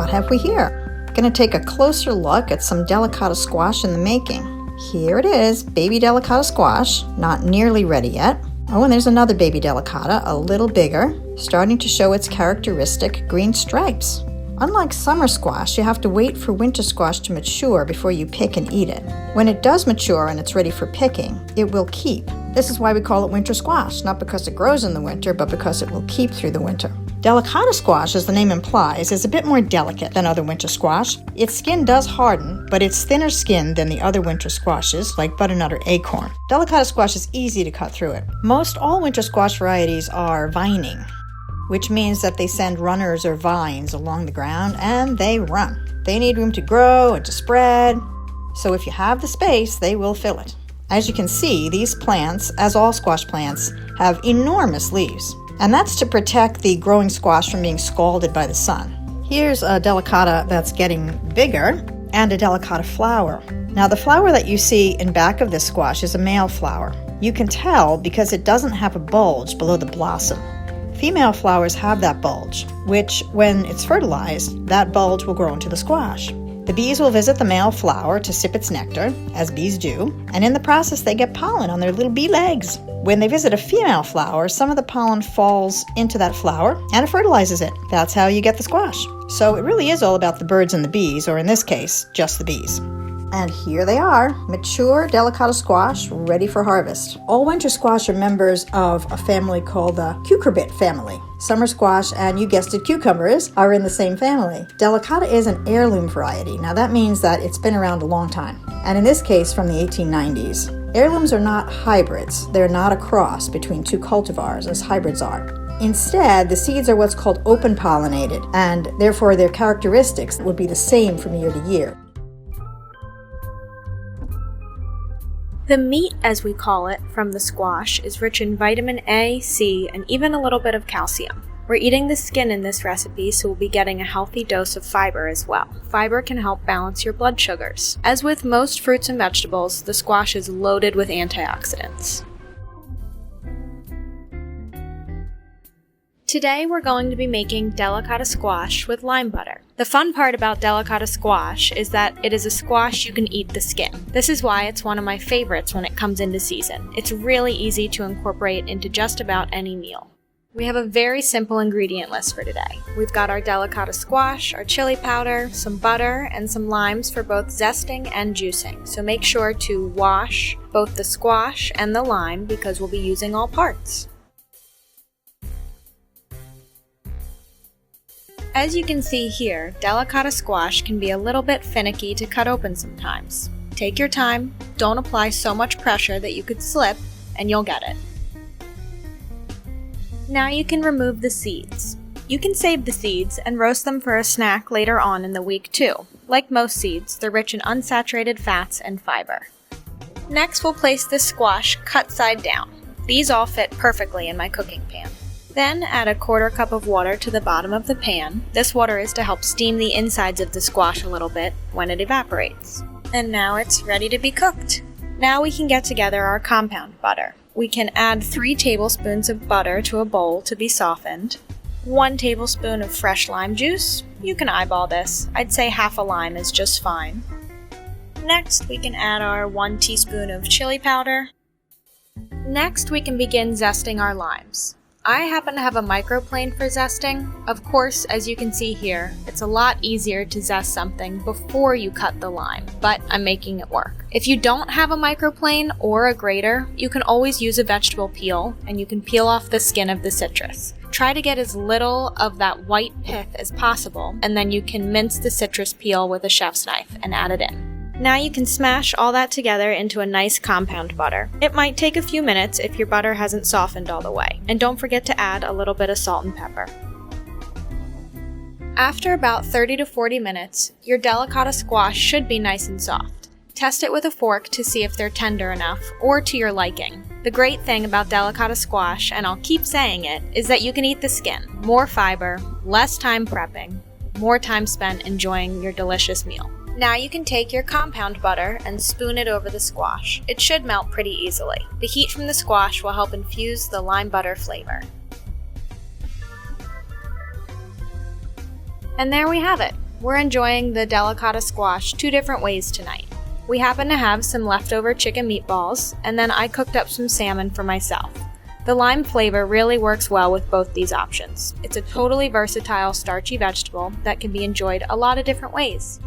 what have we here? Going to take a closer look at some delicata squash in the making. Here it is, baby delicata squash, not nearly ready yet. Oh, and there's another baby delicata, a little bigger, starting to show its characteristic green stripes. Unlike summer squash, you have to wait for winter squash to mature before you pick and eat it. When it does mature and it's ready for picking, it will keep. This is why we call it winter squash, not because it grows in the winter, but because it will keep through the winter. Delicata squash, as the name implies, is a bit more delicate than other winter squash. Its skin does harden, but it's thinner skinned than the other winter squashes, like butternut or acorn. Delicata squash is easy to cut through it. Most all winter squash varieties are vining, which means that they send runners or vines along the ground and they run. They need room to grow and to spread, so if you have the space, they will fill it. As you can see, these plants, as all squash plants, have enormous leaves, and that's to protect the growing squash from being scalded by the sun. Here's a delicata that's getting bigger and a delicata flower. Now the flower that you see in back of this squash is a male flower. You can tell because it doesn't have a bulge below the blossom. Female flowers have that bulge, which, when it's fertilized, that bulge will grow into the squash. The bees will visit the male flower to sip its nectar, as bees do, and in the process they get pollen on their little bee legs. When they visit a female flower, some of the pollen falls into that flower and it fertilizes it. That's how you get the squash. So it really is all about the birds and the bees, or in this case, just the bees. And here they are, mature delicata squash, ready for harvest. All winter squash are members of a family called the cucurbit family. Summer squash and, you guessed it, cucumbers are in the same family. Delicata is an heirloom variety. Now that means that it's been around a long time, and in this case from the 1890s. Heirlooms are not hybrids. They're not a cross between two cultivars as hybrids are. Instead, the seeds are what's called open pollinated, and therefore their characteristics would be the same from year to year. The meat, as we call it, from the squash is rich in vitamin A, C, and even a little bit of calcium. We're eating the skin in this recipe, so we'll be getting a healthy dose of fiber as well. Fiber can help balance your blood sugars. As with most fruits and vegetables, the squash is loaded with antioxidants. Today we're going to be making delicata squash with lime butter. The fun part about delicata squash is that it is a squash you can eat the skin. This is why it's one of my favorites when it comes into season. It's really easy to incorporate into just about any meal. We have a very simple ingredient list for today. We've got our delicata squash, our chili powder, some butter, and some limes for both zesting and juicing. So make sure to wash both the squash and the lime because we'll be using all parts. As you can see here, delicata squash can be a little bit finicky to cut open sometimes. Take your time, don't apply so much pressure that you could slip, and you'll get it. Now you can remove the seeds. You can save the seeds and roast them for a snack later on in the week too. Like most seeds, they're rich in unsaturated fats and fiber. Next, we'll place this squash cut side down. These all fit perfectly in my cooking pan. Then add a 1/4 cup of water to the bottom of the pan. This water is to help steam the insides of the squash a little bit when it evaporates. And now it's ready to be cooked. Now we can get together our compound butter. We can add 3 tablespoons of butter to a bowl to be softened. 1 tablespoon of fresh lime juice. You can eyeball this. I'd say half a lime is just fine. Next, we can add our 1 teaspoon of chili powder. Next, we can begin zesting our limes. I happen to have a microplane for zesting. Of course, as you can see here, it's a lot easier to zest something before you cut the lime, but I'm making it work. If you don't have a microplane or a grater, you can always use a vegetable peel, and you can peel off the skin of the citrus. Try to get as little of that white pith as possible, and then you can mince the citrus peel with a chef's knife and add it in. Now you can smash all that together into a nice compound butter. It might take a few minutes if your butter hasn't softened all the way. And don't forget to add a little bit of salt and pepper. After about 30 to 40 minutes, your delicata squash should be nice and soft. Test it with a fork to see if they're tender enough or to your liking. The great thing about delicata squash, and I'll keep saying it, is that you can eat the skin. More fiber, less time prepping, more time spent enjoying your delicious meal. Now you can take your compound butter and spoon it over the squash. It should melt pretty easily. The heat from the squash will help infuse the lime butter flavor. And there we have it. We're enjoying the delicata squash 2 different ways tonight. We happen to have some leftover chicken meatballs, and then I cooked up some salmon for myself. The lime flavor really works well with both these options. It's a totally versatile starchy vegetable that can be enjoyed a lot of different ways.